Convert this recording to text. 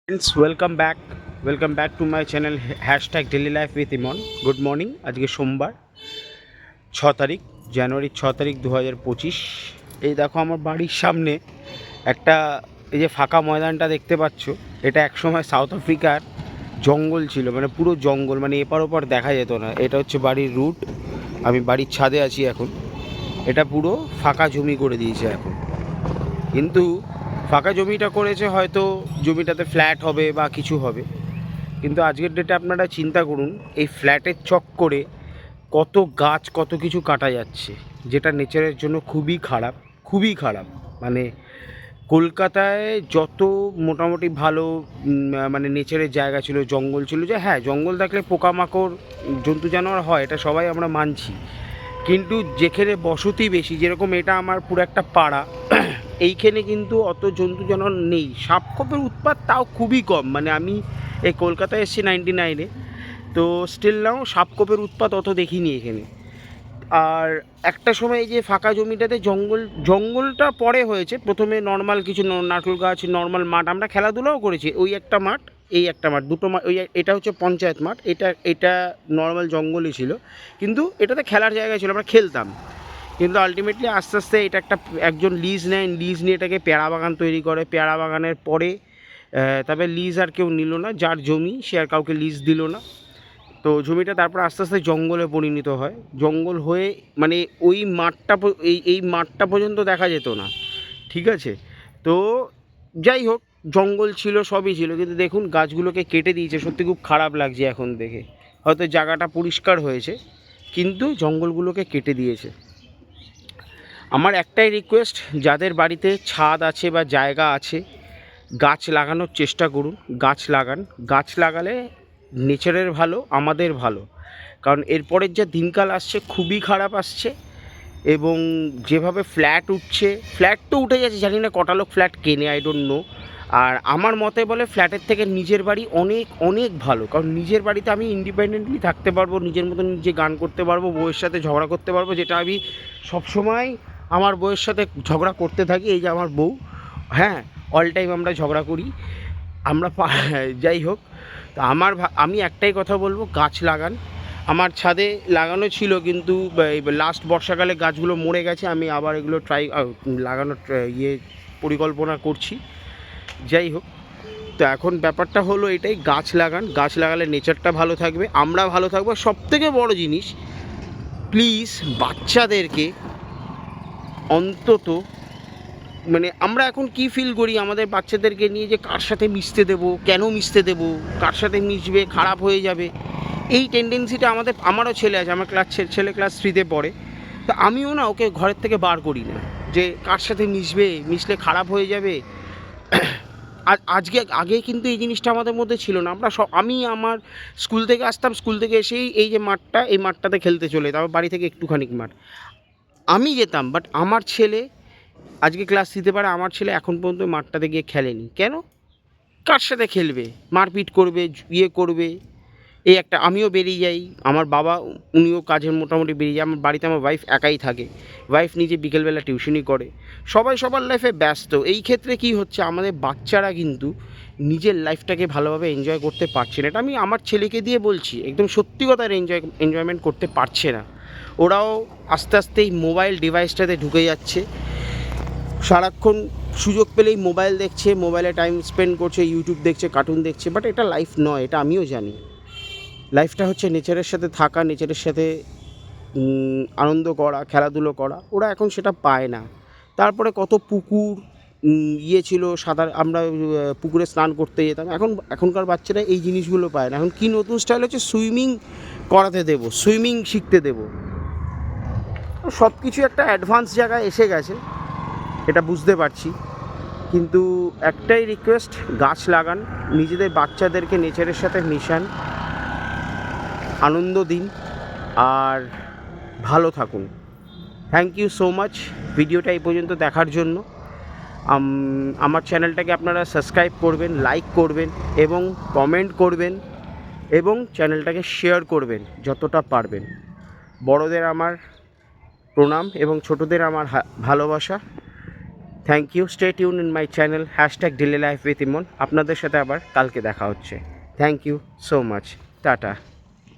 Friends welcome back to my channel hashtag daily life with Emon. Good morning. आज के सोमवार 6 তারিখ জানুয়ারি 6 তারিখ 2025। এই দেখো আমার বাড়ির সামনে একটা এই যে ফাঁকা ময়দানটা দেখতে পাচ্ছ, এটা একসময় সাউথ আফ্রিকার জঙ্গল ছিল, মানে পুরো জঙ্গল, মানে এপার ওপার দেখা যেত না। এটা হচ্ছে বাড়ির রুট। আমি বাড়ির ছাদে আছি এখন। এটা পুরো ফাঁকা জমি করে দিয়েছে এখন, কিন্তু ফাঁকা জমিটা করেছে হয়তো জমিটাতে ফ্ল্যাট হবে বা কিছু হবে, কিন্তু আজকের ডেটে আপনারা চিন্তা করুন এই ফ্ল্যাটের চক্করে কত গাছ কত কিছু কাটা যাচ্ছে, যেটা নেচারের জন্য খুবই খারাপ। মানে কলকাতায় যত মোটামুটি ভালো মানে নেচারের জায়গা ছিল, জঙ্গল ছিল, যে হ্যাঁ জঙ্গল থাকলে পোকামাকড় জন্তু জানোয়ার হয়, এটা সবাই আমরা মানছি, কিন্তু যেখানে বসতি বেশি, যেরকম এটা আমার পুরো একটা পাড়া, এইখানে কিন্তু অত জন্তু জানোয়ার নেই। সাপখোপের উৎপাত তাও খুবই কম। মানে আমি এই কলকাতায় এসেছি 99-এ, তো স্টিল নাও সাপখোপের উৎপাত অত দেখিনি এখানে। আর একটা সময় এই যে ফাঁকা জমিটাতে জঙ্গলটা পরে হয়েছে, প্রথমে নর্মাল কিছু নারকেল গাছ, নর্মাল মাঠ, আমরা খেলাধুলাও করেছি। ওই একটা মাঠ, এই একটা মাঠ, দুটো মাঠ। এটা হচ্ছে পঞ্চায়েত মাঠ, এটা নর্মাল জঙ্গলই ছিল, কিন্তু এটাতে খেলার জায়গা ছিল, আমরা খেলতাম। কিন্তু আলটিমেটলি আস্তে আস্তে এটা একজন লিজ নেয়, লিজ নিয়ে এটাকে পেয়ারা বাগান তৈরি করে। পেয়ারা বাগানের পরে তবে লিজ আর কেউ নিল না, যার জমি সে আর কাউকে লিজ দিল না। তো জমিটা তারপর আস্তে আস্তে জঙ্গলে পরিণত হয়। জঙ্গল হয়ে মানে ওই মাঠটা এই মাঠটা পর্যন্ত দেখা যেত না, ঠিক আছে? তো যাই হোক, জঙ্গল ছিল, সবই ছিল, কিন্তু দেখুন গাছগুলোকে কেটে দিয়েছে। সত্যি খুব খারাপ লাগছে এখন দেখে। হয়তো জায়গাটা পরিষ্কার হয়েছে, কিন্তু জঙ্গলগুলোকে কেটে দিয়েছে। আমার একটাই রিকোয়েস্ট, যাদের বাড়িতে ছাদ আছে বা জায়গা আছে, গাছ লাগানোর চেষ্টা করুন। গাছ লাগালে নেচারের ভালো, আমাদের ভালো। কারণ এরপরের যা দিনকাল আসছে খুবই খারাপ আসছে, এবং যেভাবে ফ্ল্যাট উঠছে, ফ্ল্যাট তো উঠে যাচ্ছে, জানি না কটা লোক ফ্ল্যাট কেনে, আই ডোন্ট নো। আর আমার মতে বলে ফ্ল্যাটের থেকে নিজের বাড়ি অনেক অনেক ভালো। কারণ নিজের বাড়িতে আমি ইন্ডিপেন্ডেন্টলি থাকতে পারবো, নিজের মতো নিজে গান করতে পারবো, বউয়ের সাথে ঝগড়া করতে পারবো, যেটা আমি সবসময় আমার বউয়ের সাথে ঝগড়া করতে থাকি। এই যে আমার বউ, হ্যাঁ, অল টাইম আমরা ঝগড়া করি আমরা। যাই হোক, তো আমি একটাই কথা বলবো, গাছ লাগান। আমার ছাদে লাগানো ছিল, কিন্তু লাস্ট বর্ষাকালে গাছগুলো মরে গেছে। আমি আবার এগুলো লাগানোর পরিকল্পনা করছি। যাই হোক, তো এখন ব্যাপারটা হলো এটাই, গাছ লাগান। গাছ লাগালে নেচারটা ভালো থাকবে, আমরা ভালো থাকবো। সবথেকে বড় জিনিস, প্লিজ বাচ্চাদেরকে অন্তত, মানে আমরা এখন কি ফিল করি আমাদের বাচ্চাদেরকে নিয়ে, যে কার সাথে মিশতে দেবো, কেন মিশতে দেবো, কার সাথে মিশবে, খারাপ হয়ে যাবে, এই টেন্ডেন্সিটা আমারও ছেলে আছে, আমার ছেলে ক্লাস 3-তে পড়ে। তো আমিও না ওকে ঘরের থেকে বার করি না, যে কার সাথে মিশলে খারাপ হয়ে যাবে। আগে কিন্তু এই জিনিসটা আমাদের মধ্যে ছিল না। আমি আমার স্কুল থেকে আসতাম, স্কুল থেকে এসেই এই যে মাঠটা, এই মাঠটাতে খেলতে চলে যেতাম। বাড়ি থেকে একটুখানি মাঠ আমি যেতাম, বাট আমার ছেলে আজকে ক্লাস 3-তে পারে, আমার ছেলে এখন পর্যন্ত মাঠটাতে গিয়ে খেলেনি। কেন? কার সাথে খেলবে, মারপিট করবে, করবে। এই একটা, আমিও বেরিয়ে যাই, আমার বাবা উনিও কাজের মোটামুটি বেরিয়ে যায়। আমার বাড়িতে আমার ওয়াইফ একাই থাকে, ওয়াইফ নিজে বিকেলবেলা টিউশনই করে, সবাই সবার লাইফে ব্যস্ত। এই ক্ষেত্রে কি হচ্ছে, আমাদের বাচ্চারা কিন্তু নিজের লাইফটাকে ভালোভাবে এনজয় করতে পারছে না। এটা আমি আমার ছেলেকে দিয়ে বলছি, একদম সত্যি কথা, এনজয়মেন্ট করতে পারছে না। ওরাও আস্তে আস্তে এই মোবাইল ডিভাইসটাতে ঢুকে যাচ্ছে, সারাক্ষণ সুযোগ পেলেই মোবাইল দেখছে, মোবাইলে টাইম স্পেন্ড করছে, ইউটিউব দেখছে, কার্টুন দেখছে। বাট এটা লাইফ নয়, এটা আমিও জানি। লাইফটা হচ্ছে নেচারের সাথে থাকা, নেচারের সাথে আনন্দ করা, খেলাধুলো করা। ওরা এখন সেটা পায় না। তারপরে কত পুকুর ছিল, আমরা পুকুরে স্নান করতে যেতাম। এখনকার বাচ্চারা এই জিনিসগুলো পায় না। এখন কি নতুন স্টাইল হচ্ছে, সুইমিং করাতে দেবো, সুইমিং শিখতে দেবো। সব কিছু একটা অ্যাডভান্স জায়গায় এসে গেছে, এটা বুঝতে পারছি। কিন্তু একটাই রিকোয়েস্ট, গাছ লাগান, নিজেদের বাচ্চাদেরকে নেচারের সাথে মিশান, আনন্দ দিন, আর ভালো থাকুন। থ্যাংক ইউ সো মাচ ভিডিওটা এই পর্যন্ত দেখার জন্য। আমার চ্যানেলটাকে আপনারা সাবস্ক্রাইব করবেন, লাইক করবেন এবং কমেন্ট করবেন, এবং চ্যানেলটাকে শেয়ার করবেন যতটা পারবেন। বড়দের আমার প্রণাম এবং ছোটদের আমার ভালোবাসা। Thank you, stay tune in my channel #daily life with Emon. আপনাদের সাথে আবার কালকে দেখা হচ্ছে। Thank you so much, tata.